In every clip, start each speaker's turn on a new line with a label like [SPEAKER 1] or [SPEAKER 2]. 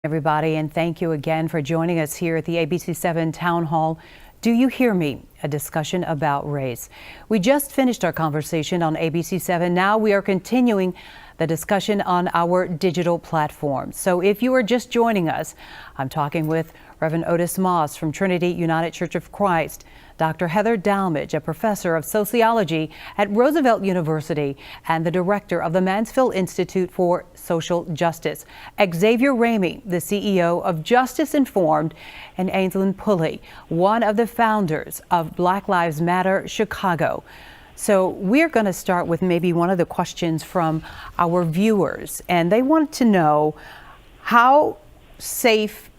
[SPEAKER 1] Everybody, and thank you again for joining us here at the ABC7 Town Hall. Do you hear me? A discussion about race. We just finished our conversation on ABC7. Now we are continuing the discussion on our digital platform. So if you are just joining us, I'm talking with Reverend Otis Moss from Trinity United Church of Christ, Dr. Heather Dalmage, a professor of sociology at Roosevelt University and the director of the Mansfield Institute for Social Justice, Xavier Ramey, the CEO of Justice Informed, and Ainsland Pulley, one of the founders of Black Lives Matter Chicago. So we're going to start with maybe one of the questions from our viewers, and they want to know, how safe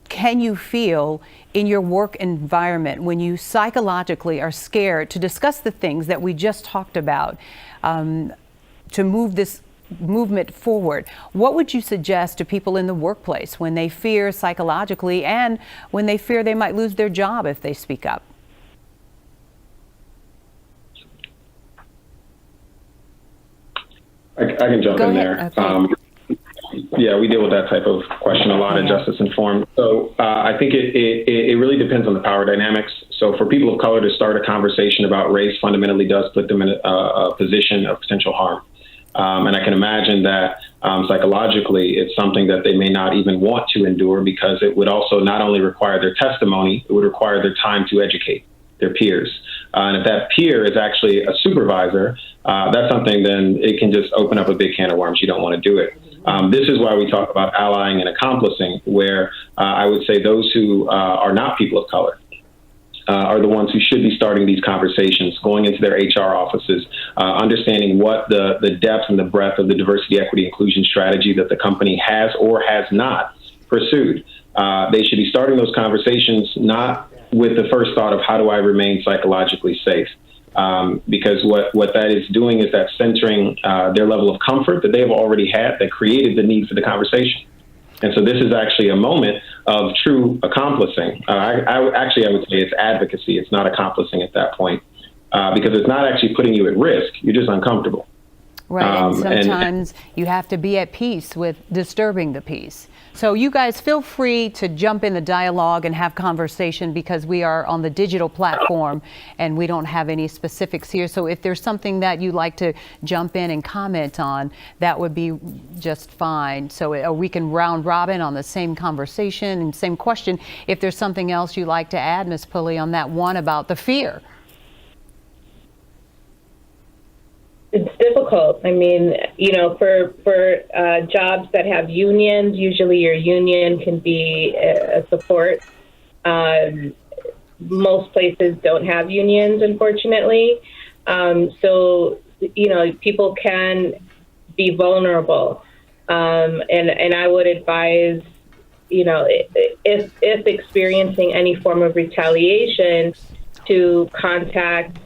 [SPEAKER 1] can you feel in your work environment when you psychologically are scared to discuss the things that we just talked about, to move this movement forward? What would you suggest to people in the workplace when they fear psychologically and when they fear they might lose their job if they speak up?
[SPEAKER 2] I can jump in there.
[SPEAKER 1] Okay.
[SPEAKER 2] Yeah, we deal with that type of question a lot at Justice Informed. So I think it really depends on the power dynamics. So for people of color to start a conversation about race fundamentally does put them in a position of potential harm. And I can imagine that psychologically it's something that they may not even want to endure, because it would also not only require their testimony, it would require their time to educate their peers. And if that peer is actually a supervisor, that's something, then it can just open up a big can of worms. You don't want to do it. This is why we talk about allying and accomplishing, where I would say those who are not people of color are the ones who should be starting these conversations, going into their HR offices, understanding what the depth and the breadth of the diversity, equity, inclusion strategy that the company has or has not pursued. They should be starting those conversations not with the first thought of how do I remain psychologically safe, because what that is doing is that centering their level of comfort that they've already had that created the need for the conversation. And so this is actually a moment of true accomplishing. I would say it's advocacy. It's not accomplishing at that point, because it's not actually putting you at risk. You're just uncomfortable.
[SPEAKER 1] Right, and sometimes you have to be at peace with disturbing the peace. So you guys feel free to jump in the dialogue and have conversation, because we are on the digital platform and we don't have any specifics here. So if there's something that you'd like to jump in and comment on, that would be just fine. So we can round robin on the same conversation and same question. If there's something else you'd like to add, Ms. Pulley, on that one about the fear.
[SPEAKER 3] It's difficult. I mean, for jobs that have unions, usually your union can be a support. Most places don't have unions, unfortunately. So, people can be vulnerable. And I would advise, if experiencing any form of retaliation, to contact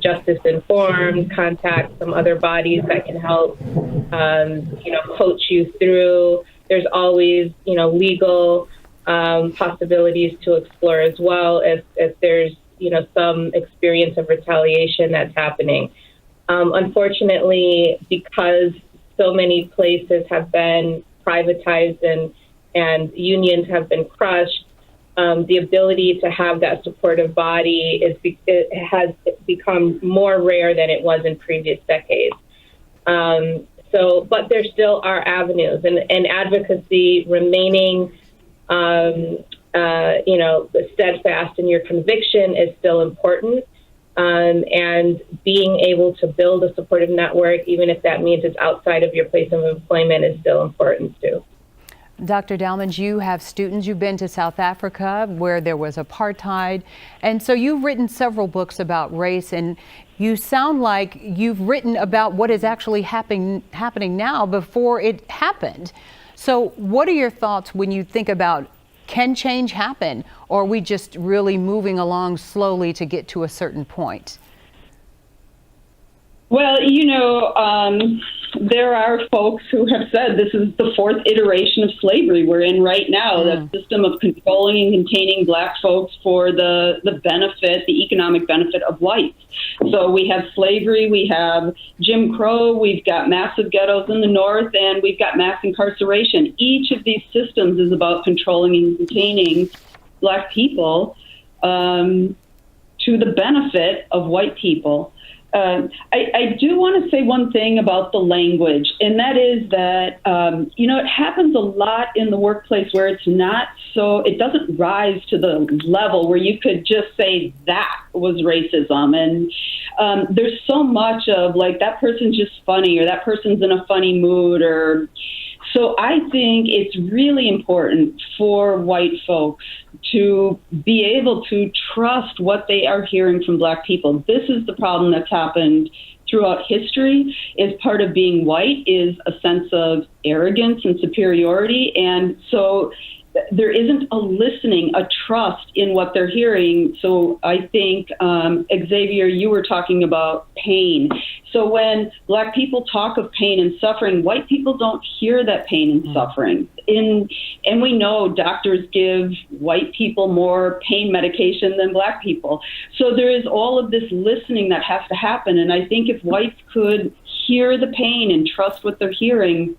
[SPEAKER 3] Justice Informed, contact some other bodies that can help, coach you through. There's always, legal possibilities to explore as well if there's, some experience of retaliation that's happening. Unfortunately, because so many places have been privatized and unions have been crushed, the ability to have that supportive body has become more rare than it was in previous decades. But there still are avenues, and advocacy, remaining, steadfast in your conviction is still important. And being able to build a supportive network, even if that means it's outside of your place of employment, is still important too.
[SPEAKER 1] Dr. Dalmage, you have students. You've been to South Africa where there was apartheid. And so you've written several books about race, and you sound like you've written about what is actually happening now before it happened. So what are your thoughts when you think about, can change happen, or are we just really moving along slowly to get to a certain point?
[SPEAKER 4] Well, there are folks who have said this is the fourth iteration of slavery we're in right now, that system of controlling and containing Black folks for the benefit, the economic benefit of whites. So we have slavery, we have Jim Crow, we've got massive ghettos in the North, and we've got mass incarceration. Each of these systems is about controlling and containing Black people to the benefit of white people. I do want to say one thing about the language, and that is that, it happens a lot in the workplace where it doesn't rise to the level where you could just say that was racism. And there's so much of like, that person's just funny, or that person's in a funny mood, so I think it's really important for white folks to be able to trust what they are hearing from Black people. This is the problem that's happened throughout history. Is part of being white is a sense of arrogance and superiority. And so there isn't a listening, a trust in what they're hearing. So I think, Xavier, you were talking about pain. So when Black people talk of pain and suffering, white people don't hear that pain and suffering. And we know doctors give white people more pain medication than Black people. So there is all of this listening that has to happen. And I think if whites could hear the pain and trust what they're hearing,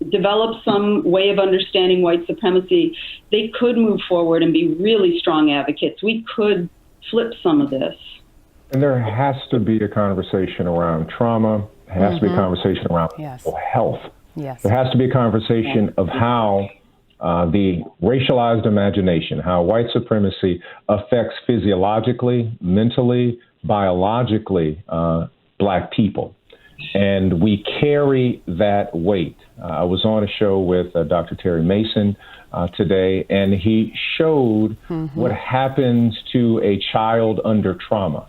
[SPEAKER 4] develop some way of understanding white supremacy, they could move forward and be really strong advocates. We could flip some of this.
[SPEAKER 5] And there has to be a conversation around trauma. There has to be a conversation around mental health.
[SPEAKER 1] Yes.
[SPEAKER 5] There has to be a conversation of how the racialized imagination, how white supremacy affects physiologically, mentally, biologically Black people. And we carry that weight. I was on a show with Dr. Terry Mason today, and he showed what happens to a child under trauma.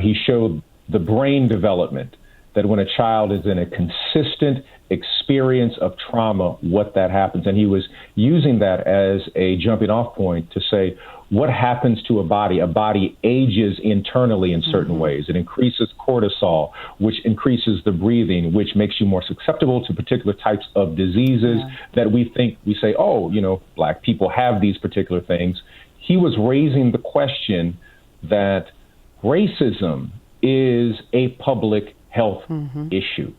[SPEAKER 5] He showed the brain development, that when a child is in a consistent experience of trauma, what that happens. And he was using that as a jumping off point to say, what happens to a body? A body ages internally in certain ways. It increases cortisol, which increases the breathing, which makes you more susceptible to particular types of diseases that we say, Black people have these particular things. He was raising the question that racism is a public health issue.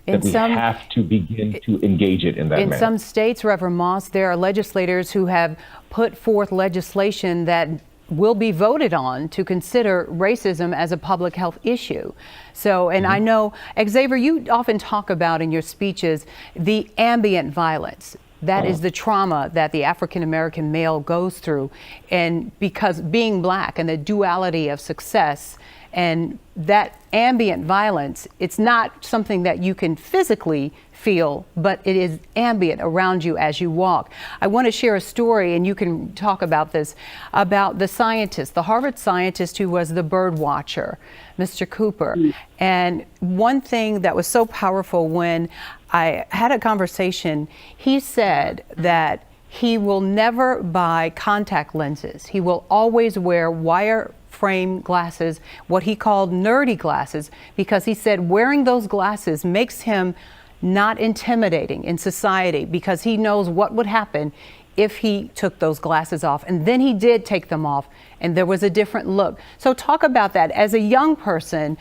[SPEAKER 5] That we have to begin to engage it in that manner.
[SPEAKER 1] In some states, Reverend Moss, there are legislators who have put forth legislation that will be voted on to consider racism as a public health issue. So, and I know, Xavier, you often talk about in your speeches the ambient violence. That is the trauma that the African-American male goes through. And because being Black and the duality of success and that ambient violence, it's not something that you can physically feel, but it is ambient around you as you walk. I want to share a story, and you can talk about this, about the scientist, the Harvard scientist who was the bird watcher, Mr. Cooper. And one thing that was so powerful, when I had a conversation, he said that he will never buy contact lenses. He will always wear wire frame glasses, what he called nerdy glasses, because he said wearing those glasses makes him not intimidating in society, because he knows what would happen if he took those glasses off. And then he did take them off, and there was a different look. So talk about that as a young person.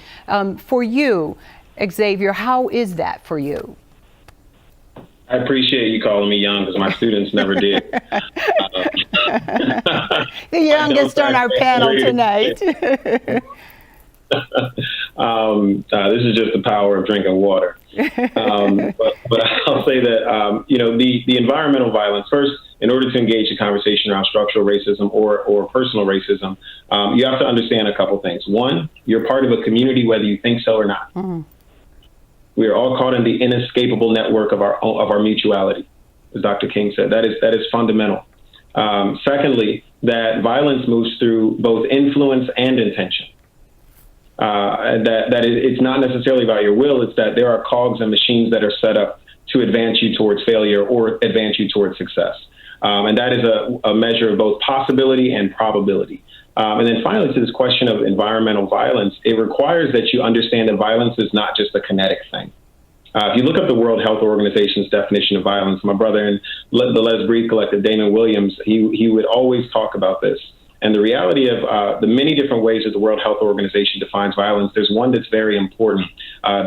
[SPEAKER 1] For you, Xavier, how is that for you?
[SPEAKER 2] I appreciate you calling me young, because my students never did.
[SPEAKER 1] The youngest on our panel tonight.
[SPEAKER 2] This is just the power of drinking water. But I'll say that, the environmental violence, first, in order to engage the conversation around structural racism or personal racism, you have to understand a couple things. One, you're part of a community, whether you think so or not. We are all caught in the inescapable network of our mutuality, as Dr. King said. That is fundamental. Secondly, that violence moves through both influence and intention. It's not necessarily about your will. It's that there are cogs and machines that are set up to advance you towards failure or advance you towards success. And that is a measure of both possibility and probability. And then finally, to this question of environmental violence, it requires that you understand that violence is not just a kinetic thing. If you look up the World Health Organization's definition of violence, my brother in the Let's Breathe Collective, Damon Williams, he would always talk about this. And the reality of the many different ways that the World Health Organization defines violence, there's one that's very important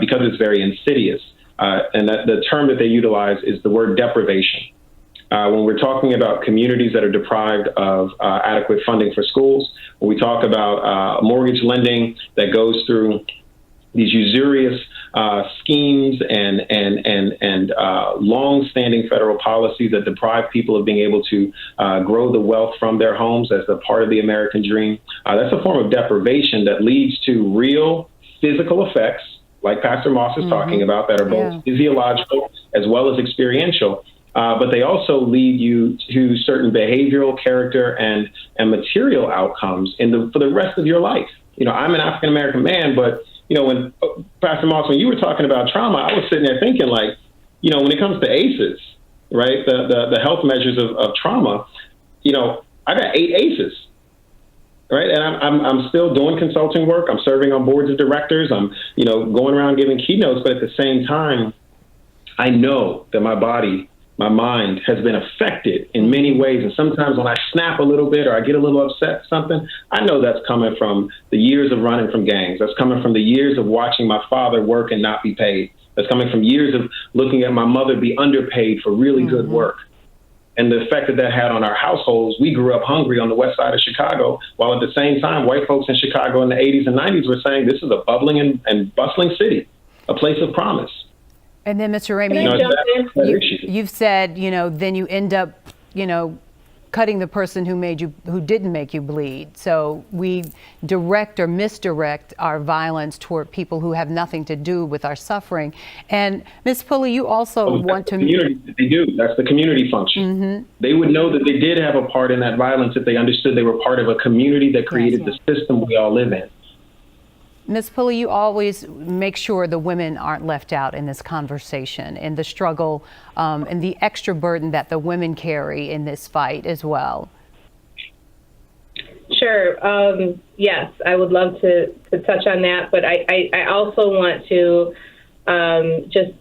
[SPEAKER 2] because it's very insidious. And that the term that they utilize is the word deprivation. When we're talking about communities that are deprived of adequate funding for schools, when we talk about mortgage lending that goes through these usurious schemes and long-standing federal policies that deprive people of being able to grow the wealth from their homes as a part of the American dream, that's a form of deprivation that leads to real physical effects, like Pastor Moss is talking about, that are both physiological as well as experiential. But they also lead you to certain behavioral, character, and material outcomes for the rest of your life. I'm an African-American man, but when Pastor Moss, when you were talking about trauma, I was sitting there thinking, like, when it comes to ACEs, right, the health measures of trauma, I got 8 ACEs, right, and I'm still doing consulting work. I'm serving on boards of directors. I'm, going around giving keynotes, but at the same time, I know that my body, my mind has been affected in many ways. And sometimes when I snap a little bit or I get a little upset at something, I know that's coming from the years of running from gangs. That's coming from the years of watching my father work and not be paid. That's coming from years of looking at my mother be underpaid for really good work. And the effect that had on our households, we grew up hungry on the west side of Chicago, while at the same time, white folks in Chicago in the 80s and 90s were saying this is a bubbling and bustling city, a place of promise.
[SPEAKER 1] And then, Mr. Ramey, you've said, then you end up, cutting the person who didn't make you bleed. So we direct or misdirect our violence toward people who have nothing to do with our suffering. And Ms. Pulley, you also want to...
[SPEAKER 2] They do. That's the community function. They would know that they did have a part in that violence if they understood they were part of a community that created the system we all live in.
[SPEAKER 1] Ms. Pulley, you always make sure the women aren't left out in this conversation and the struggle and the extra burden that the women carry in this fight as well.
[SPEAKER 3] Sure. Yes, I would love to touch on that, but I also want to just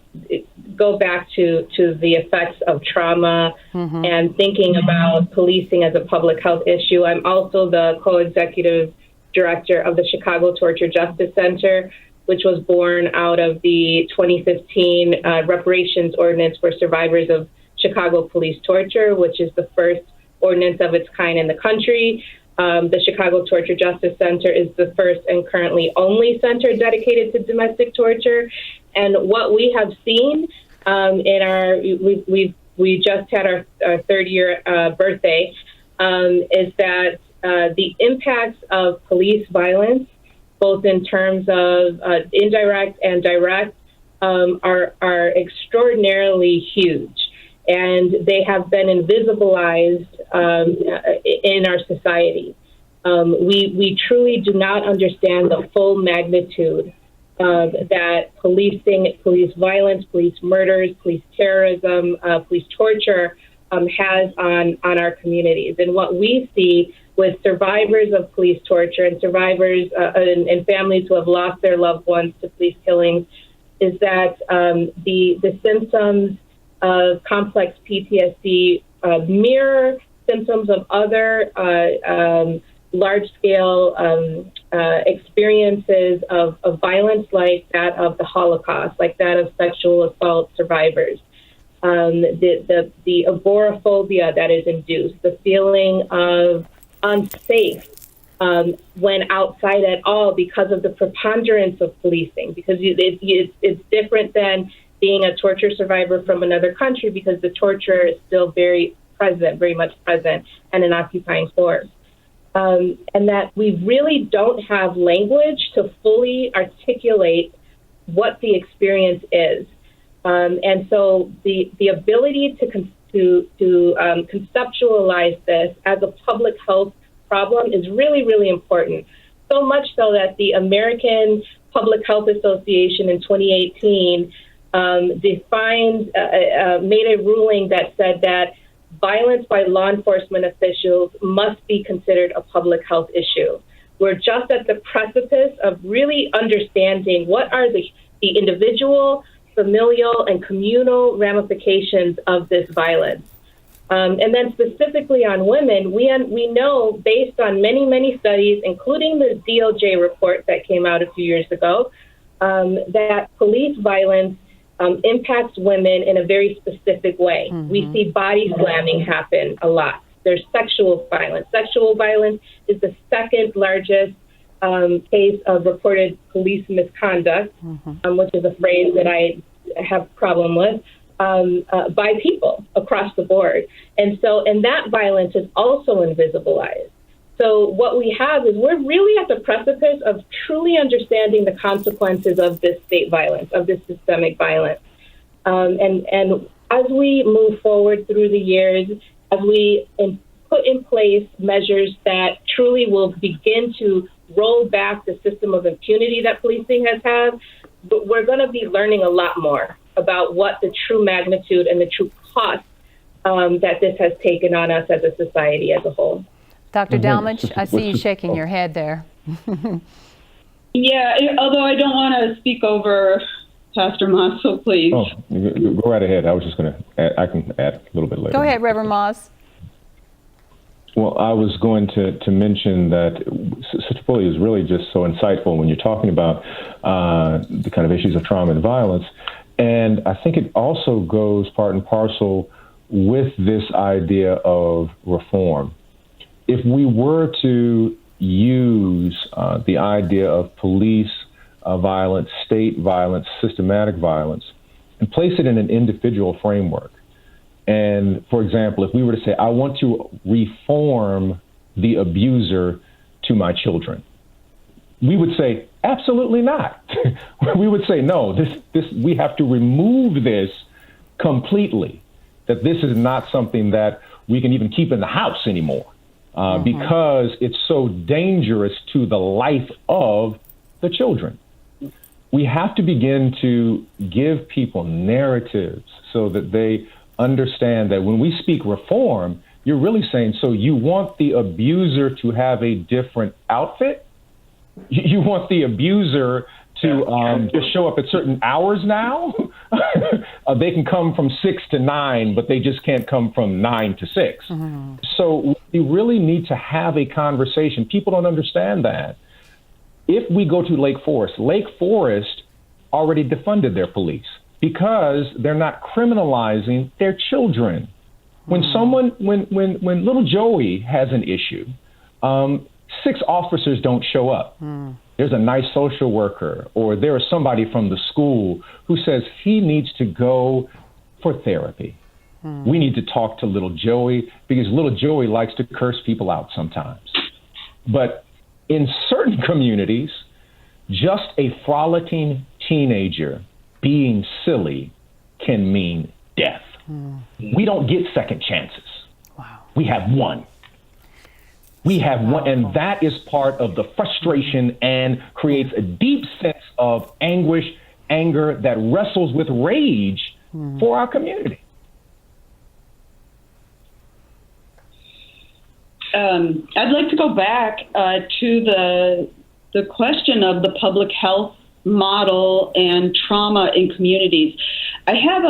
[SPEAKER 3] go back to the effects of trauma and thinking about policing as a public health issue. I'm also the co-executive director of the Chicago Torture Justice Center, which was born out of the 2015 reparations ordinance for survivors of Chicago police torture, which is the first ordinance of its kind in the country. The Chicago Torture Justice Center is the first and currently only center dedicated to domestic torture. And what we have seen we just had our third year birthday, is that the impacts of police violence, both in terms of indirect and direct, are extraordinarily huge. And they have been invisibilized in our society. We truly do not understand the full magnitude that police violence, police murders, police terrorism, police torture has on our communities. And what we see with survivors of police torture and survivors and families who have lost their loved ones to police killings is that the symptoms of complex PTSD mirror symptoms of other large-scale experiences of violence like that of the Holocaust, like that of sexual assault survivors. The agoraphobia that is induced, the feeling of unsafe when outside at all because of the preponderance of policing, because it's different than being a torture survivor from another country, because the torture is still very much present, and an occupying force. And that we really don't have language to fully articulate what the experience is. And so the ability to conceptualize this as a public health problem is really, really important. So much so that the American Public Health Association in 2018 made a ruling that said that violence by law enforcement officials must be considered a public health issue. We're just at the precipice of really understanding what are the individual familial and communal ramifications of this violence. And then specifically on women, we know based on many, many studies, including the DOJ report that came out a few years ago, that police violence impacts women in a very specific way. Mm-hmm. We see body slamming happen a lot. There's sexual violence. Sexual violence is the second largest case of reported police misconduct, which is a phrase that I have a problem with, by people across the board. And that violence is also invisibilized. So what we have is we're really at the precipice of truly understanding the consequences of this state violence, of this systemic violence. And as we move forward through the years, as we put in place measures that truly will begin to roll back the system of impunity that policing has had, we're going to be learning a lot more about what the true magnitude and the true cost that this has taken on us as a society as a whole.
[SPEAKER 1] Dr. Dalmich, I see you shaking your head there.
[SPEAKER 4] Yeah, although I don't want to speak over Pastor Moss, so please.
[SPEAKER 5] Oh, go right ahead. I was just going to I can add a little bit later.
[SPEAKER 1] Go ahead, Reverend Moss.
[SPEAKER 5] Well, I was going to mention that Sister Pulley is really just so insightful when you're talking about the kind of issues of trauma and violence. And I think it also goes part and parcel with this idea of reform. If we were to use the idea of police violence, state violence, systematic violence, and place it in an individual framework, and, for example, if we were to say, I want to reform the abuser to my children, we would say, absolutely not. We would say, no, this we have to remove this completely, that this is not something that we can even keep in the house anymore, because it's so dangerous to the life of the children. We have to begin to give people narratives so that they understand that when we speak reform, you're really saying, so you want the abuser to have a different outfit? You want the abuser to just show up at certain hours now? They can come from 6 to 9, but they just can't come from 9 to 6. So we really need to have a conversation. People don't understand that. If we go to Lake Forest already defunded their police, because they're not criminalizing their children. When little Joey has an issue, 6 officers don't show up. There's a nice social worker, or there is somebody from the school who says he needs to go for therapy. We need to talk to little Joey because little Joey likes to curse people out sometimes. But in certain communities, just a frolicking teenager being silly can mean death. We don't get second chances. Wow. We have one. We have one, and that is part of the frustration and creates a deep sense of anguish, anger that wrestles with rage for our community.
[SPEAKER 4] I'd like to go back to the question of the public health model and trauma in communities. I have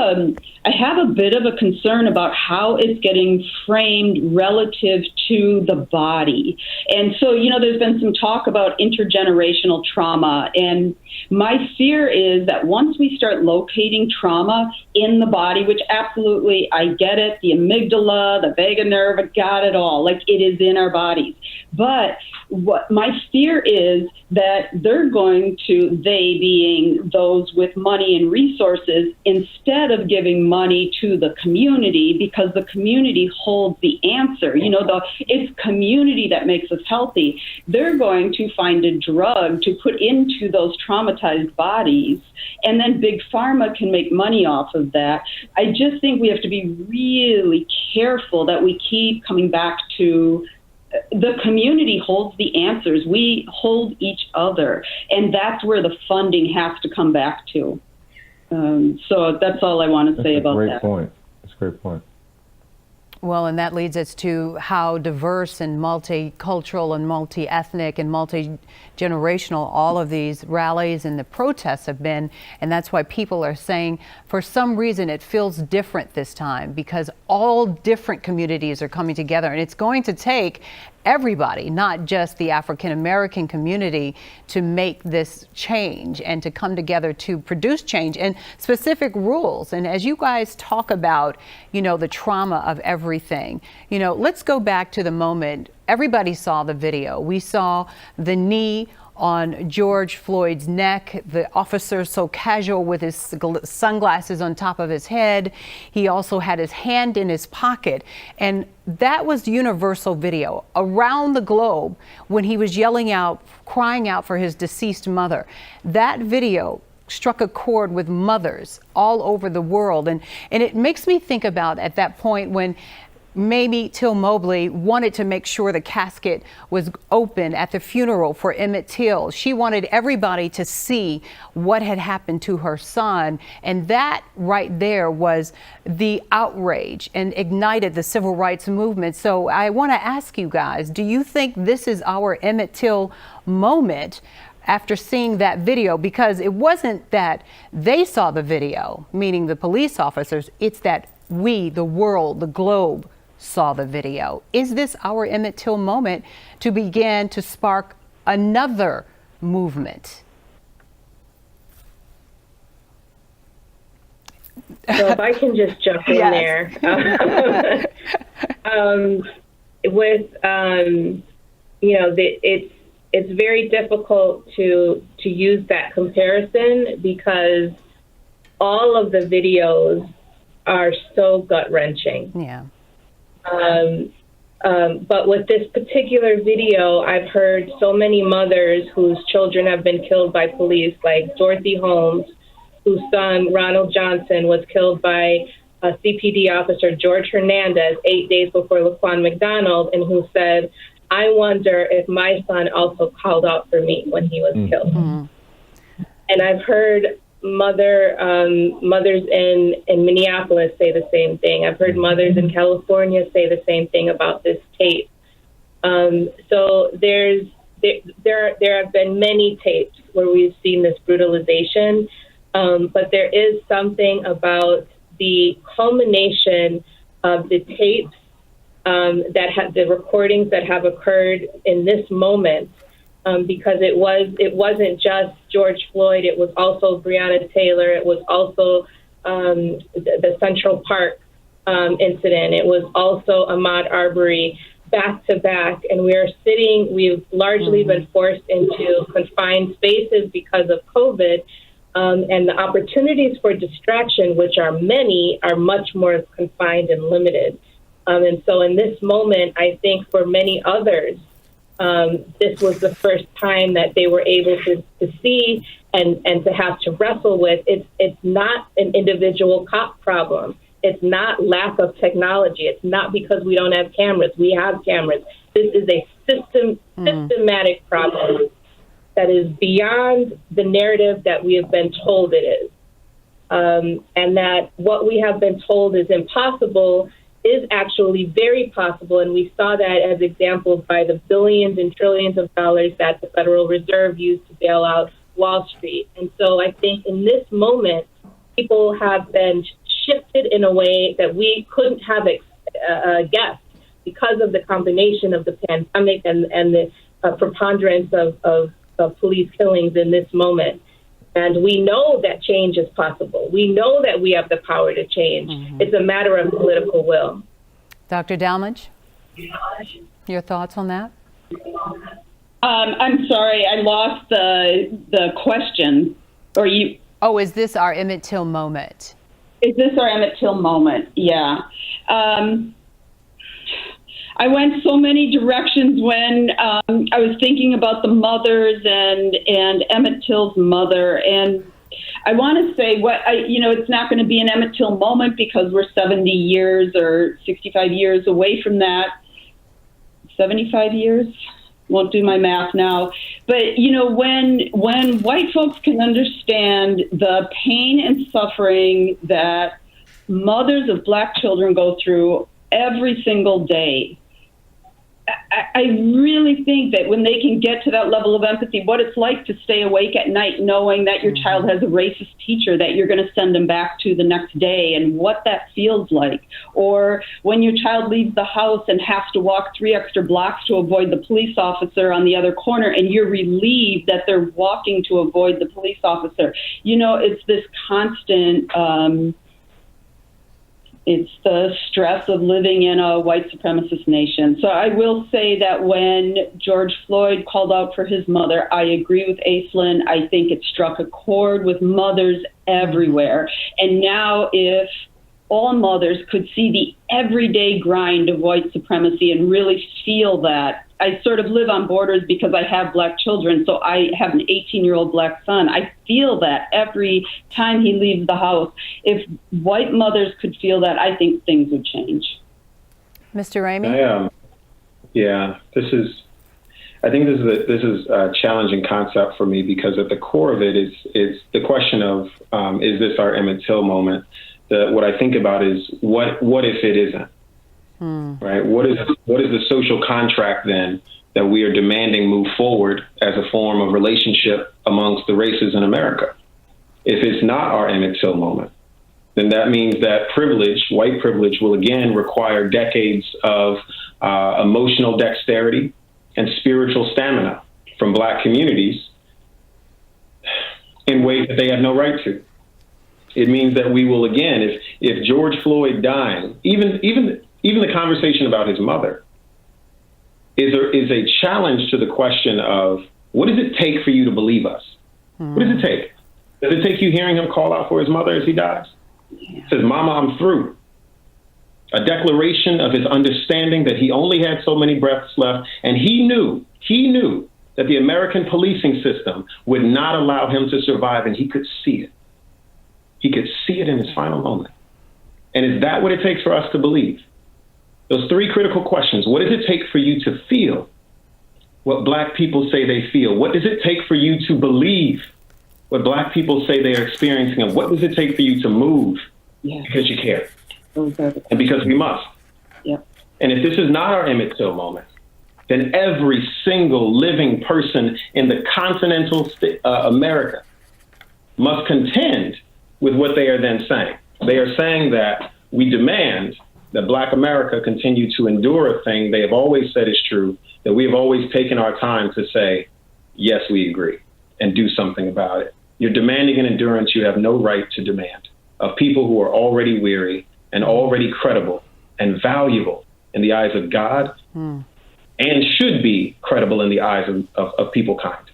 [SPEAKER 4] a bit of a concern about how it's getting framed relative to the body. And so, there's been some talk about intergenerational trauma. And my fear is that once we start locating trauma in the body, which absolutely, I get it, the amygdala, the vagus nerve, I got it all, like it is in our bodies. But what my fear is that they're going to, they being those with money and resources, instead of giving money to the community, because the community holds the answer, it's community that makes us healthy, they're going to find a drug to put into those traumatized bodies, and then big pharma can make money off of that. I just think we have to be really careful that we keep coming back to the community holds the answers. We hold each other, and that's where the funding has to come back to. So that's all I want to say about that.
[SPEAKER 5] That's a great point.
[SPEAKER 1] Well, and that leads us to how diverse and multicultural and multi-ethnic and multi-generational all of these rallies and the protests have been. And that's why people are saying for some reason it feels different this time, because all different communities are coming together, and it's going to take everybody, not just the African American community, to make this change and to come together to produce change and specific rules. And as you guys talk about, the trauma of everything, let's go back to the moment everybody saw the video. We saw the knee on George Floyd's neck, the officer so casual with his sunglasses on top of his head. He also had his hand in his pocket. And that was universal video around the globe when he was yelling out, crying out for his deceased mother. That video struck a chord with mothers all over the world. And it makes me think about at that point when maybe Till Mobley wanted to make sure the casket was open at the funeral for Emmett Till. She wanted everybody to see what had happened to her son. And that right there was the outrage and ignited the civil rights movement. So I want to ask you guys, do you think this is our Emmett Till moment after seeing that video? Because it wasn't that they saw the video, meaning the police officers, it's that we, the world, the globe, saw the video. Is this our Emmett Till moment to begin to spark another movement?
[SPEAKER 3] So if I can just jump in there. It's very difficult to use that comparison because all of the videos are so gut-wrenching.
[SPEAKER 1] Yeah.
[SPEAKER 3] But with this particular video, I've heard so many mothers whose children have been killed by police, like Dorothy Holmes, whose son, Ronald Johnson, was killed by a CPD officer, George Hernandez, 8 days before Laquan McDonald, and who said, I wonder if my son also called out for me when he was killed. Mm-hmm. And I've heard mothers in Minneapolis say the same thing. I've heard mothers in California say the same thing about this tape. So there have been many tapes where we've seen this brutalization, but there is something about the culmination of the tapes that have the recordings that have occurred in this moment. Because it wasn't just George Floyd, it was also Breonna Taylor, it was also the Central Park incident, it was also Ahmaud Arbery, back to back, and we've largely been forced into confined spaces because of COVID, and the opportunities for distraction, which are many, are much more confined and limited. And so in this moment, I think for many others, this was the first time that they were able to see and to have to wrestle with. It's not an individual cop problem. It's not lack of technology. It's not because we don't have cameras. We have cameras. This is a systematic problem that is beyond the narrative that we have been told it is. And that what we have been told is impossible is actually very possible, and we saw that as examples by the billions and trillions of dollars that the Federal Reserve used to bail out Wall Street. And so I think in this moment, people have been shifted in a way that we couldn't have guessed because of the combination of the pandemic and the preponderance of police killings in this moment. And we know that change is possible. We know that we have the power to change. Mm-hmm. It's a matter of political will.
[SPEAKER 1] Dr. Dalmage, your thoughts on that?
[SPEAKER 4] I'm sorry, I lost the question. Or you?
[SPEAKER 1] Oh, is this our Emmett Till moment?
[SPEAKER 4] Is this our Emmett Till moment? Yeah. I went so many directions when I was thinking about the mothers and Emmett Till's mother. And I want to say it's not going to be an Emmett Till moment because we're 70 years or 65 years away from that. 75 years? Won't do my math now. But, when white folks can understand the pain and suffering that mothers of Black children go through every single day. I really think that when they can get to that level of empathy, what it's like to stay awake at night knowing that your child has a racist teacher that you're going to send them back to the next day, and what that feels like. Or when your child leaves the house and has to walk 3 extra blocks to avoid the police officer on the other corner, and you're relieved that they're walking to avoid the police officer. You know, it's this constant... It's the stress of living in a white supremacist nation. So I will say that when George Floyd called out for his mother, I agree with Aislinn. I think it struck a chord with mothers everywhere. And now if all mothers could see the everyday grind of white supremacy and really feel that. I sort of live on borders because I have black children, so I have an 18-year-old black son. I feel that every time he leaves the house. If white mothers could feel that, I think things would change.
[SPEAKER 1] Mr. Ramey?
[SPEAKER 2] I think this is a challenging concept for me, because at the core of it is the question of, is this our Emmett Till moment? What I think about is what if it isn't? Right? What is the social contract then that we are demanding move forward as a form of relationship amongst the races in America? If it's not our Emmett Till moment, then that means that privilege, white privilege, will again require decades of emotional dexterity and spiritual stamina from black communities in ways that they have no right to. It means that we will again, if George Floyd dying, even the conversation about his mother is a challenge to the question of, what does it take for you to believe us? What does it take? Does it take you hearing him call out for his mother as he dies? He says, "Mama, I'm through." A declaration of his understanding that he only had so many breaths left, and he knew that the American policing system would not allow him to survive, and he could see it. He could see it in his final moment. And is that what it takes for us to believe? Those 3 critical questions. What does it take for you to feel what black people say they feel? What does it take for you to believe what black people say they are experiencing? And what does it take for you to move because you care and because we must?
[SPEAKER 4] Yep.
[SPEAKER 2] And if this is not our Emmett Till moment, then every single living person in the continental America must contend with what they are then saying. They are saying that we demand that Black America continue to endure a thing they have always said is true, that we have always taken our time to say, yes, we agree, and do something about it. You're demanding an endurance you have no right to demand of people who are already weary and already credible and valuable in the eyes of God and should be credible in the eyes of people kind.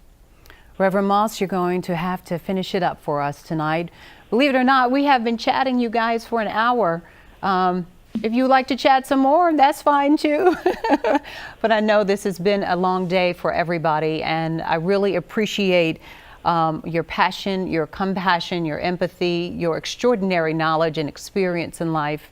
[SPEAKER 1] Reverend Moss, you're going to have to finish it up for us tonight. Believe it or not, we have been chatting you guys for an hour. If you'd like to chat some more, that's fine too. But I know this has been a long day for everybody, and I really appreciate your passion, your compassion, your empathy, your extraordinary knowledge and experience in life.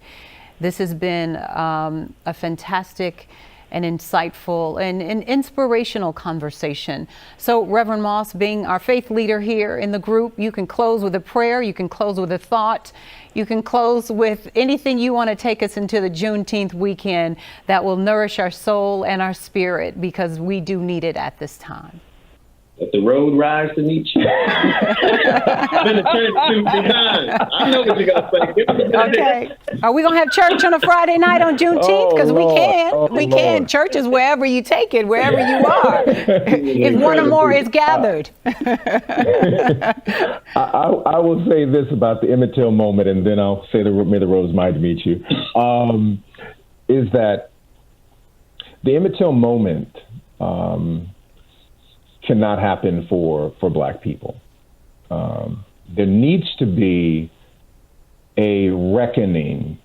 [SPEAKER 1] This has been a fantastic and insightful and inspirational conversation. So Reverend Moss, being our faith leader here in the group, you can close with a prayer, you can close with a thought, you can close with anything you want to take us into the Juneteenth weekend that will nourish our soul and our spirit, because we do need it at this time.
[SPEAKER 2] Let the road rise to meet you. I've been to church too many times. I know what you're going to say.
[SPEAKER 1] Okay. Are we going to have church on a Friday night on Juneteenth? Because we can. We can. Church is wherever you take it, wherever you are. If one or more is gathered.
[SPEAKER 5] I will say this about the Emmett Till moment, and then I'll say may the roads might meet you, is that the Emmett Till moment cannot happen for Black people. There needs to be a reckoning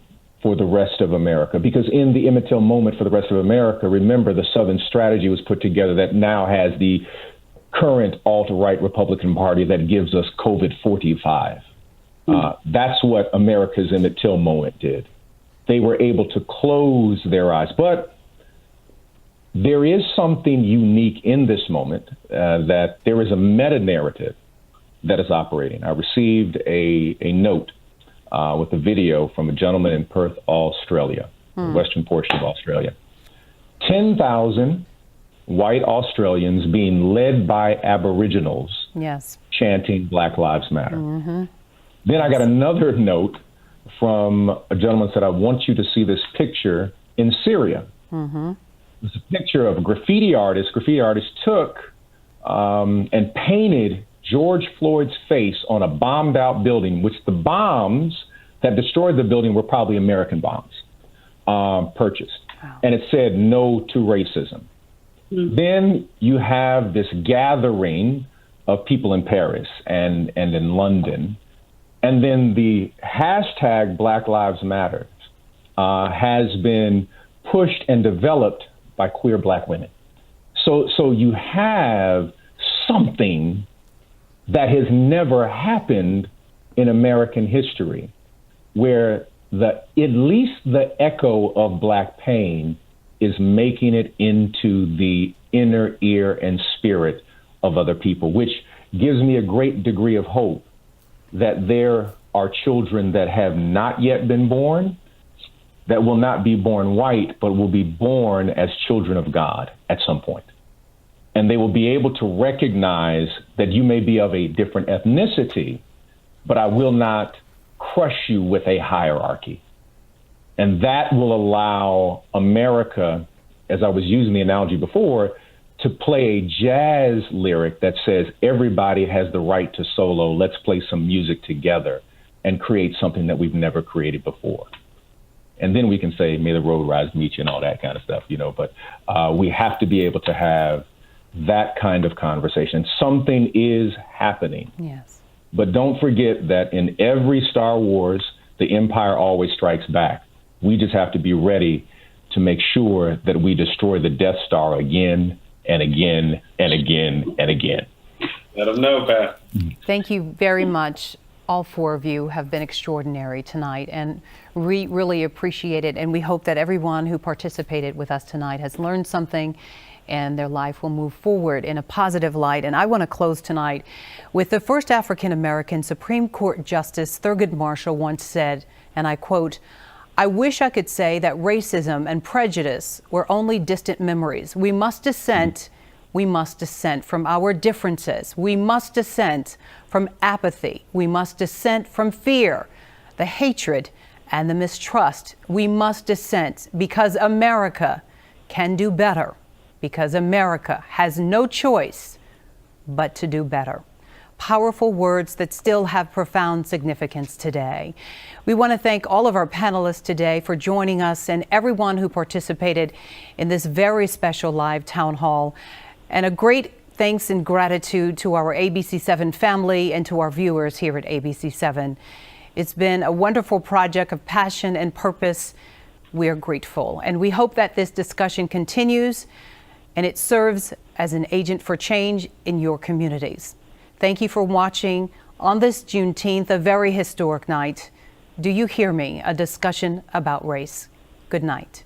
[SPEAKER 5] for the rest of America, because in the Emmett Till moment for the rest of America, remember, the Southern strategy was put together that now has the current alt-right Republican Party that gives us COVID-45. That's what America's Emmett Till moment did. They were able to close their eyes. But there is something unique in this moment, that there is a meta-narrative that is operating. I received a note with a video from a gentleman in Perth, Australia. the western portion of Australia. 10,000 white Australians being led by Aboriginals
[SPEAKER 1] Yes.
[SPEAKER 5] chanting Black Lives Matter. Then I got another note from a gentleman said, I want you to see this picture in Syria. It's a picture of a graffiti artist. Graffiti artist took and painted George Floyd's face on a bombed out building, which the bombs that destroyed the building were probably American bombs purchased.
[SPEAKER 1] Wow.
[SPEAKER 5] And it said no to racism. Then you have this gathering of people in Paris and in London. And then the hashtag Black Lives Matter has been pushed and developed by queer Black women. So you have something that has never happened in American history, where at least the echo of Black pain is making it into the inner ear and spirit of other people, which gives me a great degree of hope that there are children that have not yet been born, that will not be born white, but will be born as children of God at some point. And they will be able to recognize that you may be of a different ethnicity, but I will not crush you with a hierarchy. And that will allow America, as I was using the analogy before, to play a jazz lyric that says everybody has the right to solo. Let's play some music together and create something that we've never created before. And then we can say, may the road rise meet you and all that kind of stuff, but we have to be able to have that kind of conversation. Something is happening.
[SPEAKER 1] Yes.
[SPEAKER 5] But don't forget that in every Star Wars, the Empire always strikes back. We just have to be ready to make sure that we destroy the Death Star again and again and again and again.
[SPEAKER 2] Let them know, Pat.
[SPEAKER 1] Thank you very much. All four of you have been extraordinary tonight, and we really appreciate it. And we hope that everyone who participated with us tonight has learned something and their life will move forward in a positive light. And I want to close tonight with the first African-American Supreme Court Justice Thurgood Marshall once said, and I quote, "I wish I could say that racism and prejudice were only distant memories. We must dissent from our differences. We must dissent from apathy. We must dissent from fear, the hatred, and the mistrust. We must dissent because America can do better, because America has no choice but to do better." Powerful words that still have profound significance today. We want to thank all of our panelists today for joining us and everyone who participated in this very special live town hall. And a great thanks and gratitude to our ABC7 family and to our viewers here at ABC7. It's been a wonderful project of passion and purpose. We are grateful, and we hope that this discussion continues and it serves as an agent for change in your communities. Thank you for watching on this Juneteenth, a very historic night. Do you hear me? A discussion about race. Good night.